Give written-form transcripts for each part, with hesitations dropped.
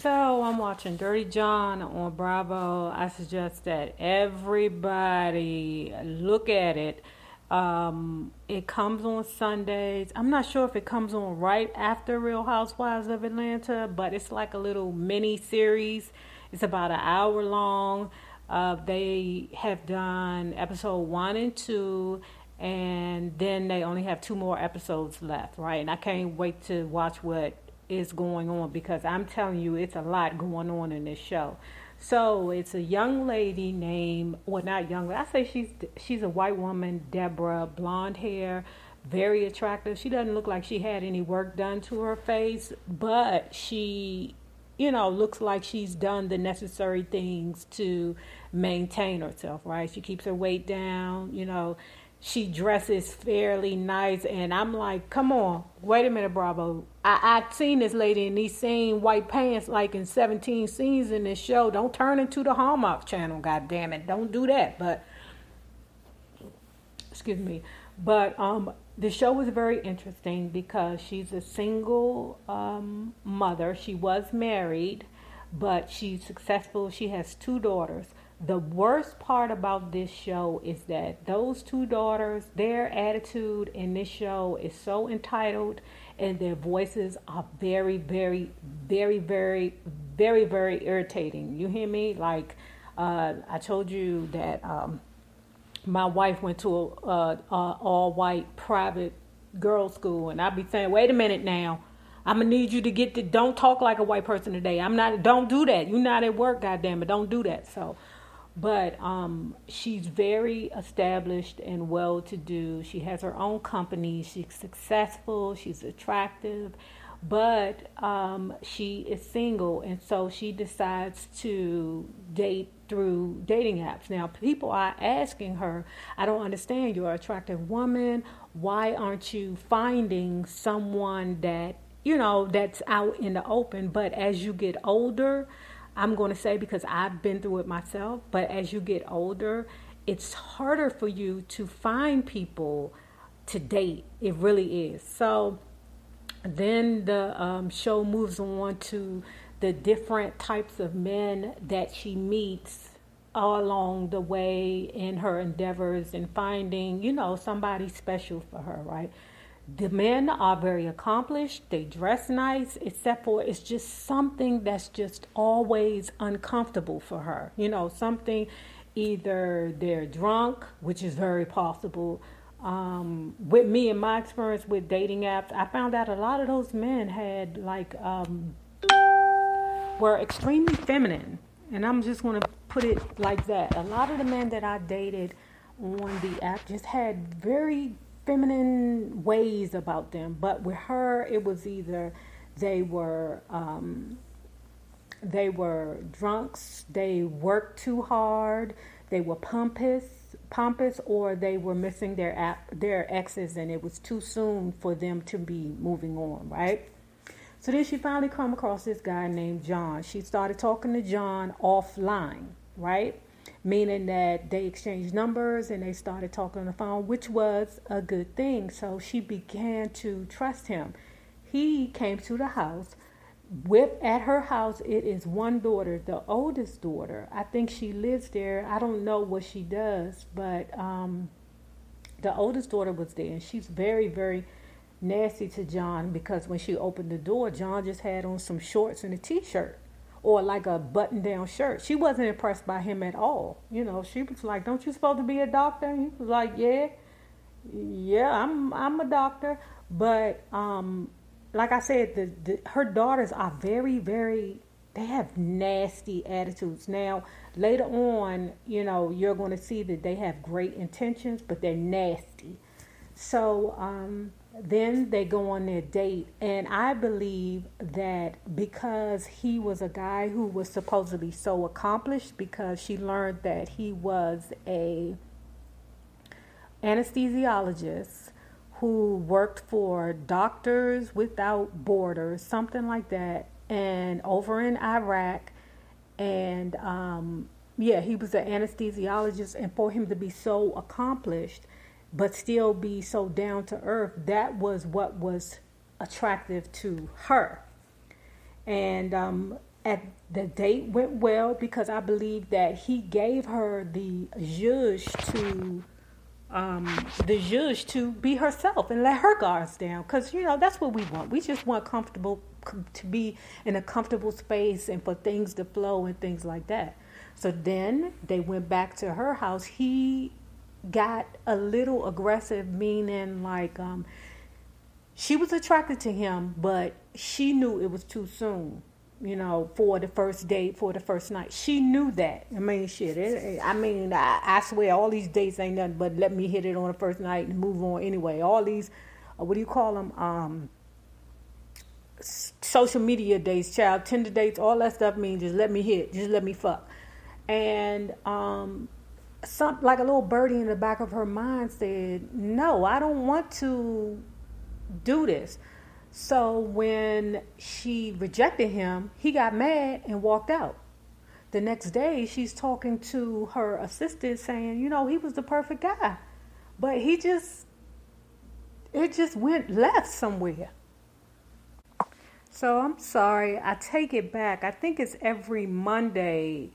So I'm watching Dirty John on Bravo. I suggest that everybody look at it. It comes on Sundays. I'm not sure if it comes on right after Real Housewives of Atlanta, but it's like a little mini series. It's about an hour long. They have done episode 1 and 2, and then they only have 2 more episodes left, right? And I can't wait to watch what is going on, because I'm telling you, it's a lot going on in this show. So it's a young lady named, well, not young, I say she's a white woman, Debra, blonde hair, very attractive. She doesn't look like she had any work done to her face, but she, looks like she's done the necessary things to maintain herself, right? She keeps her weight down, she dresses fairly nice, and I'm like, come on, wait a minute, Bravo. I've seen this lady in these same white pants like in 17 scenes in this show. Don't turn into the Hallmark Channel, God damn it. Don't do that. But, excuse me. But the show was very interesting because she's a single mother. She was married, but she's successful. She has 2 daughters. The worst part about this show is that those 2 daughters, their attitude in this show is so entitled, and their voices are very, very, very, very, very, very irritating. You hear me? Like, I told you that my wife went to a all-white private girls' school, and I'd be saying, wait a minute now. I'm going to need you to don't talk like a white person today. Don't do that. You're not at work, goddammit. Don't do that. So, but she's very established and well-to-do. She has her own company. She's successful. She's attractive. But she is single, and so she decides to date through dating apps. Now, people are asking her, I don't understand. You're an attractive woman. Why aren't you finding someone that, that's out in the open? But as you get older, I'm going to say, because I've been through it myself, but as you get older, it's harder for you to find people to date. It really is. So then the show moves on to the different types of men that she meets all along the way in her endeavors in finding, somebody special for her, right? The men are very accomplished. They dress nice, except for it's just something that's just always uncomfortable for her. Something, either they're drunk, which is very possible. With me, in my experience with dating apps, I found out a lot of those men had were extremely feminine. And I'm just going to put it like that. A lot of the men that I dated on the app just had very feminine ways about them, but with her, it was either they were drunks, they worked too hard, they were pompous, or they were missing their exes, and it was too soon for them to be moving on, right? So then she finally come across this guy named John. She started talking to John offline, right? Meaning that they exchanged numbers and they started talking on the phone, which was a good thing. So she began to trust him. He came to the house. At her house, it is one daughter, the oldest daughter. I think she lives there. I don't know what she does, but the oldest daughter was there. And she's very, very nasty to John, because when she opened the door, John just had on some shorts and a T-shirt. Or like a button-down shirt. She wasn't impressed by him at all. She was like, "Don't you supposed to be a doctor?" And he was like, "Yeah, I'm a doctor." But like I said, her daughters are very, very. They have nasty attitudes. Now later on, you're going to see that they have great intentions, but they're nasty. So then they go on their date, and I believe that because he was a guy who was supposedly so accomplished, because she learned that he was a anesthesiologist who worked for Doctors Without Borders, something like that, and over in Iraq, and he was an anesthesiologist, and for him to be so accomplished but still be so down to earth, that was what was attractive to her. And at the date went well because I believe that he gave her the zhuzh to be herself and let her guards down, because that's what we want. We just want to be in a comfortable space and for things to flow and things like that. So then they went back to her house. He got a little aggressive, meaning like she was attracted to him, but she knew it was too soon, for the first date, for the first night. She knew that. I mean, shit. I swear all these dates ain't nothing but let me hit it on the first night and move on anyway. All these, what do you call them? Social media dates, child, Tinder dates, all that stuff means just let me hit, just let me fuck. And some like a little birdie in the back of her mind said, no, I don't want to do this. So when she rejected him, he got mad and walked out. The next day, she's talking to her assistant saying, he was the perfect guy, but it just went left somewhere. So I'm sorry, I take it back. I think it's every Monday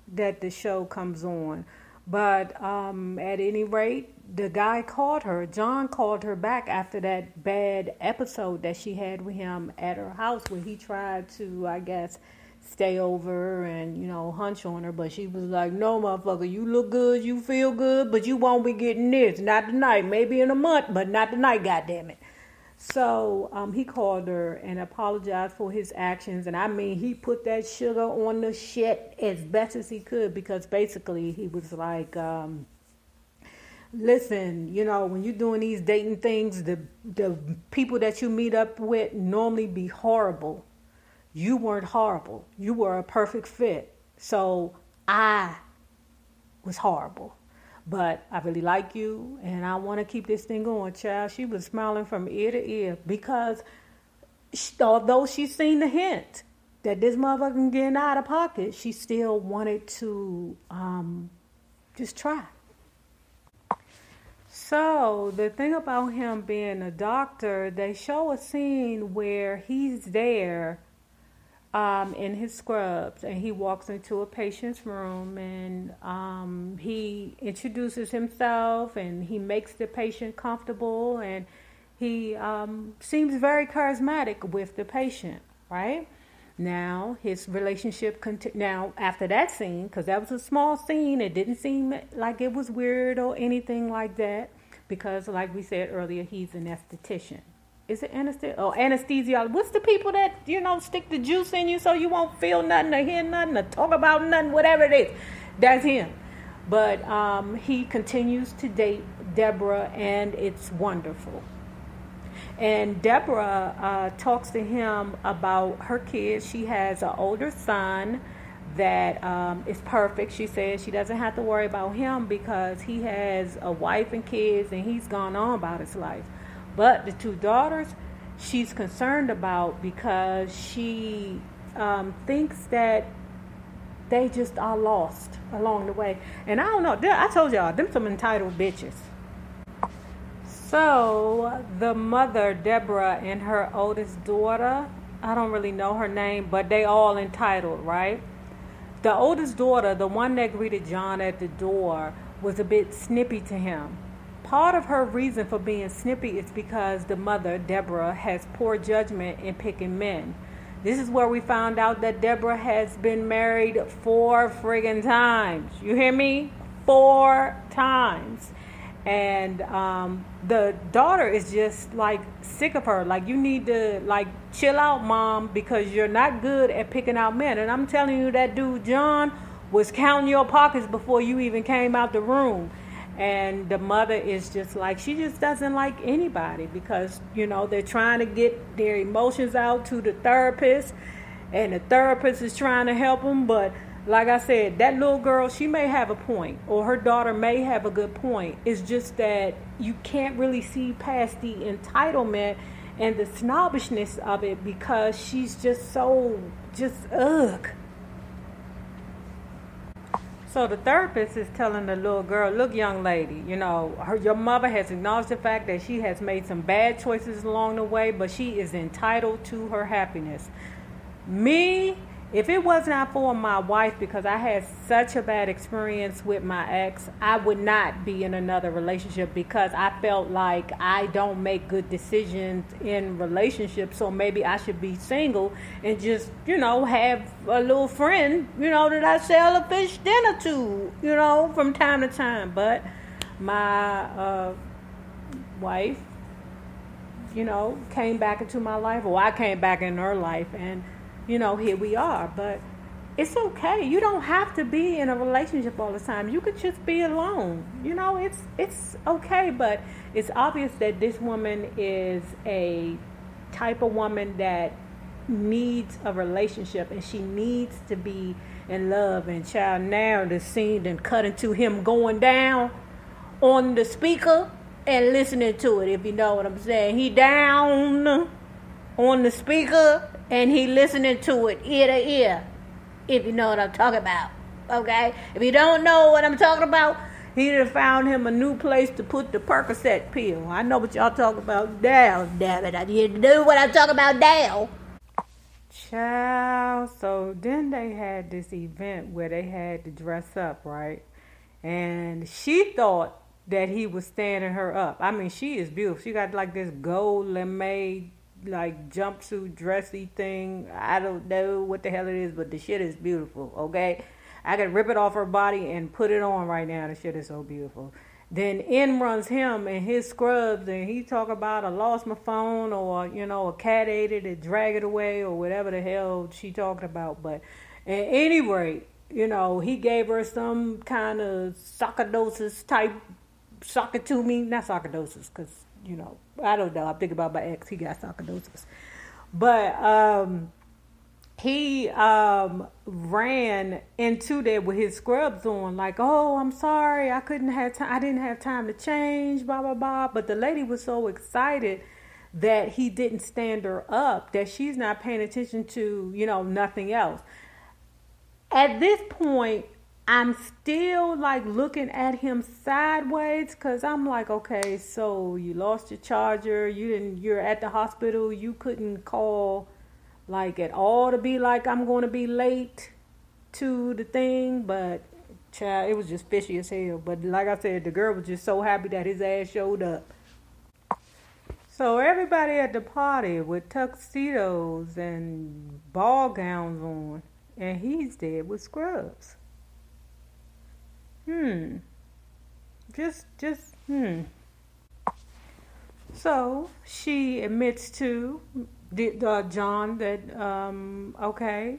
that the show comes on. But at any rate, the guy called her. John called her back after that bad episode that she had with him at her house where he tried to, I guess, stay over and, hunch on her. But she was like, no, motherfucker, you look good, you feel good, but you won't be getting this. Not tonight. Maybe in a month, but not tonight, goddammit. So he called her and apologized for his actions. And I mean, he put that sugar on the shit as best as he could, because basically he was like, listen, when you're doing these dating things, the people that you meet up with normally be horrible. You weren't horrible. You were a perfect fit. So I was horrible. But I really like you, and I want to keep this thing going, child. She was smiling from ear to ear because although she's seen the hint that this motherfucker getting out of pocket, she still wanted to just try. So the thing about him being a doctor, they show a scene where he's there in his scrubs, and he walks into a patient's room, and he introduces himself, and he makes the patient comfortable, and he seems very charismatic with the patient, right? Now, his relationship now, after that scene, because that was a small scene, it didn't seem like it was weird or anything like that, because like we said earlier, he's an esthetician. Is it anesthesia? Oh, anesthesiologist. What's the people that, stick the juice in you so you won't feel nothing or hear nothing or talk about nothing, whatever it is. That's him. But he continues to date Debra, and it's wonderful. And Debra talks to him about her kids. She has an older son that is perfect. She says she doesn't have to worry about him because he has a wife and kids, and he's gone on about his life. But the two daughters, she's concerned about because she thinks that they just are lost along the way. And I don't know. I told y'all, them some entitled bitches. So the mother, Debra, and her oldest daughter, I don't really know her name, but they all entitled, right? The oldest daughter, the one that greeted John at the door, was a bit snippy to him. Part of her reason for being snippy is because the mother, Debra, has poor judgment in picking men. This is where we found out that Debra has been married 4 friggin' times. You hear me? 4 times. And the daughter is just like sick of her. Like, you need to like chill out, mom, because you're not good at picking out men. And I'm telling you, that dude John was counting your pockets before you even came out the room. And the mother is just like, she just doesn't like anybody because, they're trying to get their emotions out to the therapist, and the therapist is trying to help them. But like I said, that little girl, she may have a point, or her daughter may have a good point. It's just that you can't really see past the entitlement and the snobbishness of it because she's just so, ugh. So the therapist is telling the little girl, look, young lady, your mother has acknowledged the fact that she has made some bad choices along the way, but she is entitled to her happiness. Me, If it was not for my wife, because I had such a bad experience with my ex, I would not be in another relationship, because I felt like I don't make good decisions in relationships. So maybe I should be single and just, have a little friend, that I sell a fish dinner to, from time to time. But my wife, came back into my life, or I came back in her life, and here we are. But it's okay. You don't have to be in a relationship all the time. You could just be alone. It's okay. But it's obvious that this woman is a type of woman that needs a relationship, and she needs to be in love. And child, now the scene then cut into him going down on the speaker and listening to it, if you know what I'm saying. He down on the speaker and he listening to it ear to ear, if you know what I'm talking about. Okay? If you don't know what I'm talking about, he done found him a new place to put the Percocet pill. I know what y'all talking about now, damn it. I didn't know what I'm talking about now. Child, so then they had this event where they had to dress up, right? And she thought that he was standing her up. I mean, she is beautiful. She got like this gold lame like jumpsuit dressy thing. I don't know what the hell it is, but the shit is beautiful, okay? I could rip it off her body and put it on right now. The shit is so beautiful. Then in runs him and his scrubs, and he talk about I lost my phone, or, a cat ate it and drag it away, or whatever the hell she talking about. But at any rate, he gave her some kind of sarcoidosis type not sarcoidosis, because, I don't know. I'm thinking about my ex. He got sarcoidosis. But he ran into there with his scrubs on, like, oh, I'm sorry, I didn't have time to change, blah, blah, blah. But the lady was so excited that he didn't stand her up that she's not paying attention to, nothing else. At this point, I'm still like looking at him sideways, because I'm like, okay, so you lost your charger, you're at the hospital, you couldn't call like at all to be like, I'm going to be late to the thing. But child, it was just fishy as hell. But like I said, the girl was just so happy that his ass showed up. So everybody at the party with tuxedos and ball gowns on, and he's there with scrubs. So she admits to John that, okay,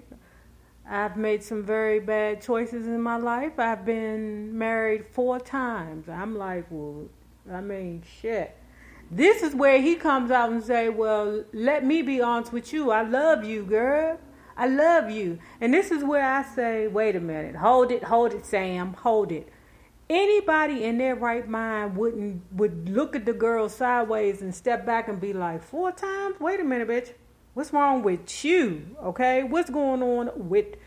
I've made some very bad choices in my life. I've been married 4 times. I'm like, well, I mean, shit. This is where he comes out and say, well, let me be honest with you. I love you, girl. I love you. And this is where I say, wait a minute. Hold it, Sam. Hold it. Anybody in their right mind would look at the girl sideways and step back and be like, 4 times? Wait a minute, bitch. What's wrong with you? Okay? What's going on with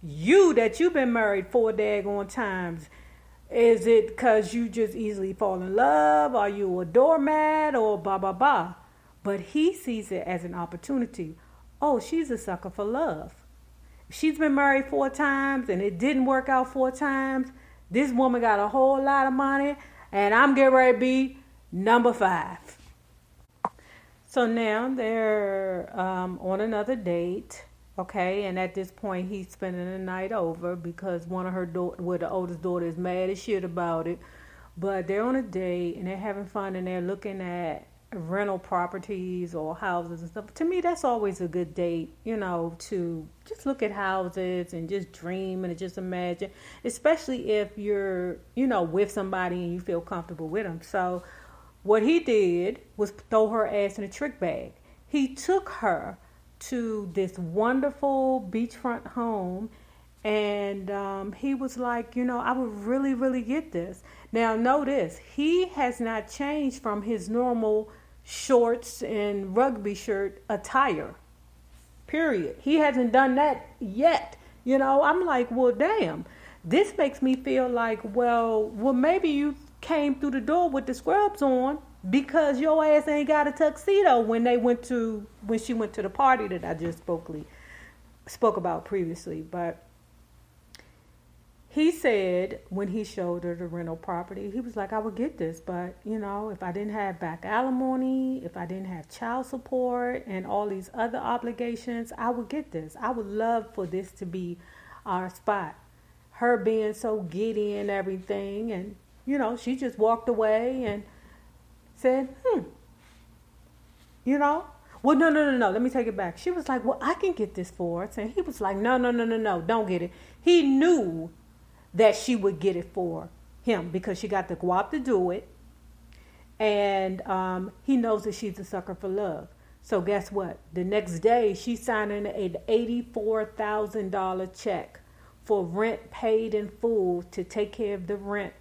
you that you've been married 4 daggone times? Is it because you just easily fall in love? Are you a doormat? Or blah, blah, blah? But he sees it as an opportunity. Oh, she's a sucker for love. She's been married 4 times and it didn't work out 4 times. This woman got a whole lot of money, and I'm getting ready to be number 5. So now they're on another date, okay? And at this point, he's spending the night over because one of the oldest daughter is mad as shit about it. But they're on a date, and they're having fun, and they're looking at rental properties or houses and stuff. To me, that's always a good date, to just look at houses and just dream and just imagine, especially if you're, with somebody and you feel comfortable with them. So what he did was throw her ass in a trick bag. He took her to this wonderful beachfront home, and he was like, I would really, really get this. Now, notice, he has not changed from his normal shorts and rugby shirt attire, period. He hasn't done that yet. I'm like, well, damn, this makes me feel like, well, maybe you came through the door with the scrubs on because your ass ain't got a tuxedo when she went to the party that I just spoke about previously, but he said when he showed her the rental property, he was like, I would get this, but, if I didn't have back alimony, if I didn't have child support and all these other obligations, I would get this. I would love for this to be our spot. Her being so giddy and everything, and, she just walked away and said, Well, no. Let me take it back. She was like, well, I can get this for us. And he was like, no, don't get it. He knew that she would get it for him because she got the guap to do it. And he knows that she's a sucker for love. So guess what? The next day, she's signing an $84,000 check for rent paid in full to take care of the rent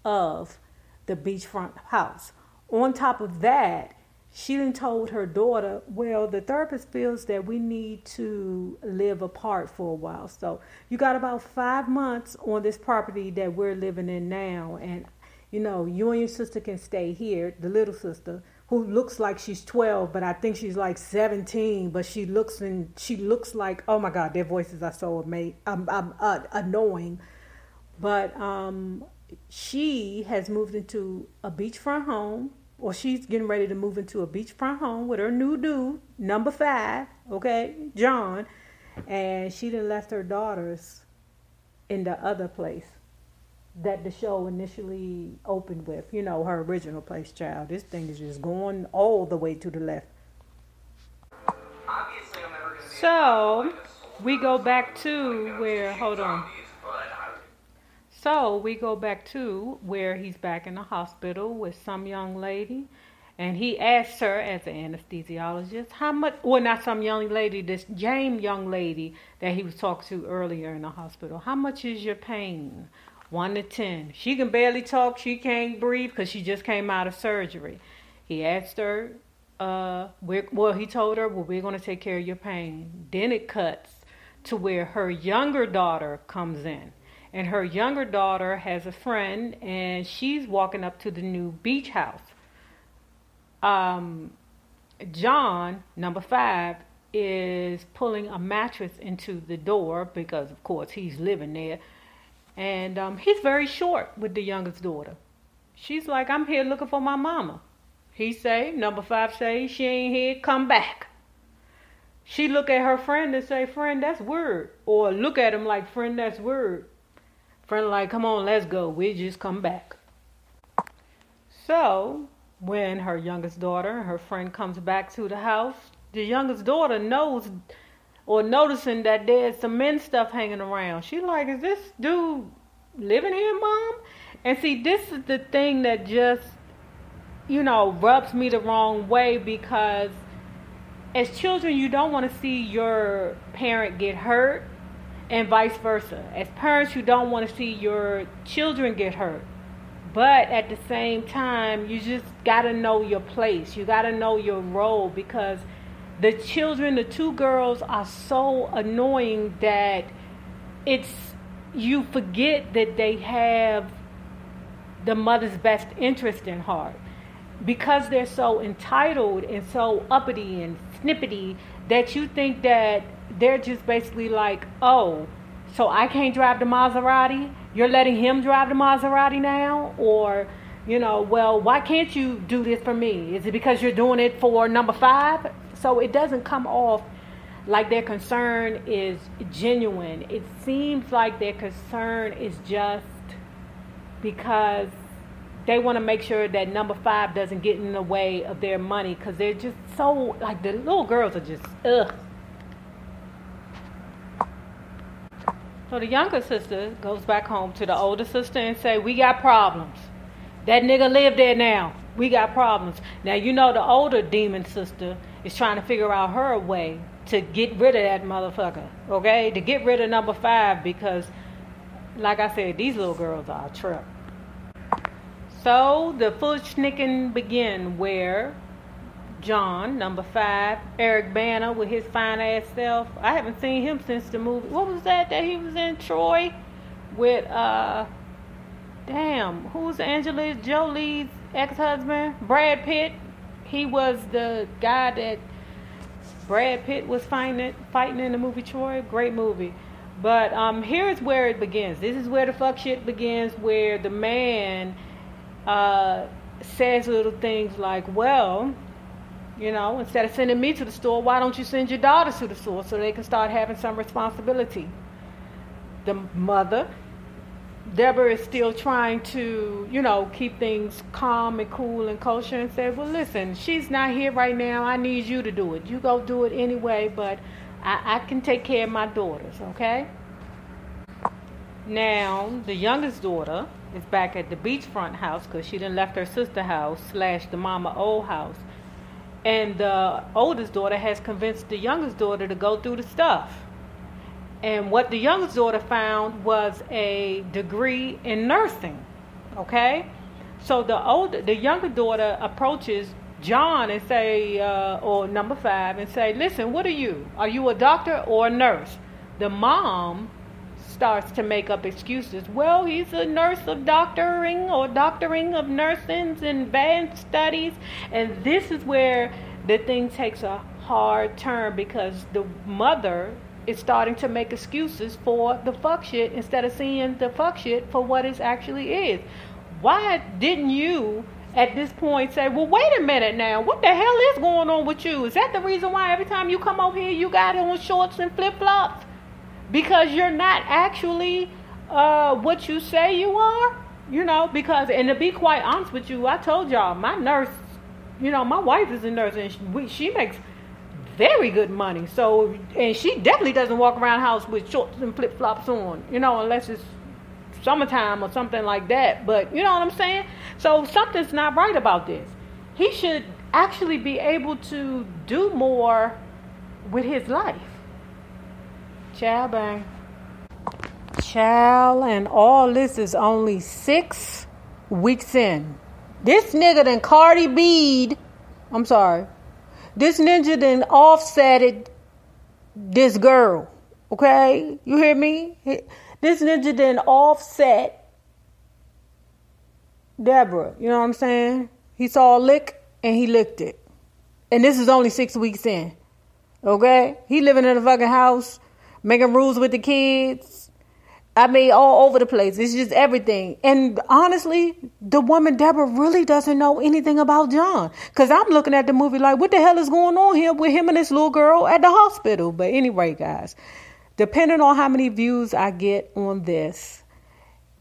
of the beachfront house. On top of that, she then told her daughter, well, the therapist feels that we need to live apart for a while. So you got about 5 months on this property that we're living in now. And, you and your sister can stay here, the little sister, who looks like she's 12, but I think she's like 17. But she looks like, oh, my God, their voices are so annoying. But she has moved into a beachfront home. Or she's getting ready to move into a beachfront home with her new dude, number 5, okay, John. And she done left her daughters in the other place that the show initially opened with. Her original place, child. This thing is just going all the way to the left. So, we go back to where, So we go back to where he's back in the hospital with some young lady. And he asked her as an anesthesiologist, how much, well, not some young lady, this Jane young lady that he was talking to earlier in the hospital. How much is your pain? 1 to 10. She can barely talk. She can't breathe because she just came out of surgery. He asked her, he told her, well, we're going to take care of your pain. Then it cuts to where her younger daughter comes in. And her younger daughter has a friend, and she's walking up to the new beach house. John, number 5, is pulling a mattress into the door because, of course, he's living there. And he's very short with the youngest daughter. She's like, I'm here looking for my mama. He say, number 5 say, she ain't here, come back. She look at her friend and say, friend, that's weird. Or look at him like, friend, that's weird. Friend like, come on, let's go. We'll just come back. So, when her youngest daughter, her friend comes back to the house, the youngest daughter knows or noticing that there's some men stuff hanging around. She's like, is this dude living here, Mom? And see, this is the thing that just, rubs me the wrong way because as children, you don't want to see your parent get hurt. And vice versa. As parents, you don't want to see your children get hurt. But at the same time, you just got to know your place. You got to know your role because the children, the 2 girls, are so annoying that you forget that they have the mother's best interest in heart. Because they're so entitled and so uppity and snippety that you think that they're just basically like, oh, so I can't drive the Maserati? You're letting him drive the Maserati now? Or, well, why can't you do this for me? Is it because you're doing it for number 5? So it doesn't come off like their concern is genuine. It seems like their concern is just because they want to make sure that number 5 doesn't get in the way of their money because they're just so, like, the little girls are just, ugh. So the younger sister goes back home to the older sister and say, we got problems. That nigga live there now. We got problems. Now, the older demon sister is trying to figure out her way to get rid of that motherfucker, okay? To get rid of number 5 because, like I said, these little girls are a trip. So the Fushnicken begin where John, number 5, Eric Bana with his fine ass self. I haven't seen him since the movie. What was that he was in, Troy? With, who's Angelina Jolie's ex-husband? Brad Pitt. He was the guy that Brad Pitt was fighting in the movie Troy. Great movie. But here's where it begins. This is where the fuck shit begins, where the man says little things like, well, you know, instead of sending me to the store, why don't you send your daughters to the store so they can start having some responsibility? The mother, Deborah, is still trying to, you know, keep things calm and cool and kosher, and said, well, listen, she's not here right now. I need you to do it. You go do it anyway, but I can take care of my daughters, okay? Now, the youngest daughter is back at the beachfront house because she done left her sister house / the mama old house. And the oldest daughter has convinced the youngest daughter to go through the stuff. And what the youngest daughter found was a degree in nursing, okay? So the younger daughter approaches John and say, or number 5, and say, listen, what are you? Are you a doctor or a nurse? The mom starts to make up excuses. Well, he's a nurse of doctoring of nursing and advanced studies. And this is where the thing takes a hard turn, because the mother is starting to make excuses for the fuck shit instead of seeing the fuck shit for what it actually is. Why didn't you at this point say, well, wait a minute now, what the hell is going on with you? Is that the reason why every time you come over here you got on shorts and flip-flops? Because you're not actually what you say you are? You know, because, and to be quite honest with you, I told y'all, my nurse, you know, my wife is a nurse, and she makes very good money. So, and she definitely doesn't walk around the house with shorts and flip-flops on, you know, unless it's summertime or something like that. But you know what I'm saying? So something's not right about this. He should actually be able to do more with his life. Child, bang. Child, and all this is only 6 weeks in. This nigga done Cardi B'd. I'm sorry. This ninja done offsetted this girl. Okay? You hear me? This ninja done offset Deborah. You know what I'm saying? He saw a lick and he licked it. And this is only 6 weeks in. Okay? He living in a fucking house, making rules with the kids. I mean, all over the place. It's just everything. And honestly, the woman, Deborah, really doesn't know anything about John. Because I'm looking at the movie like, what the hell is going on here with him and this little girl at the hospital? But anyway, guys, depending on how many views I get on this,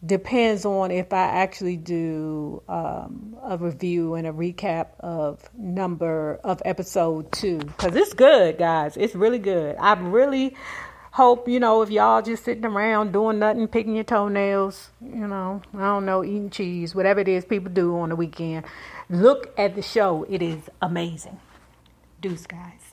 depends on if I actually do a review and a recap of episode 2. Because it's good, guys. It's really good. I really hope, you know, if y'all just sitting around doing nothing, picking your toenails, you know, I don't know, eating cheese, whatever it is people do on the weekend, look at the show. It is amazing. Deuce, guys.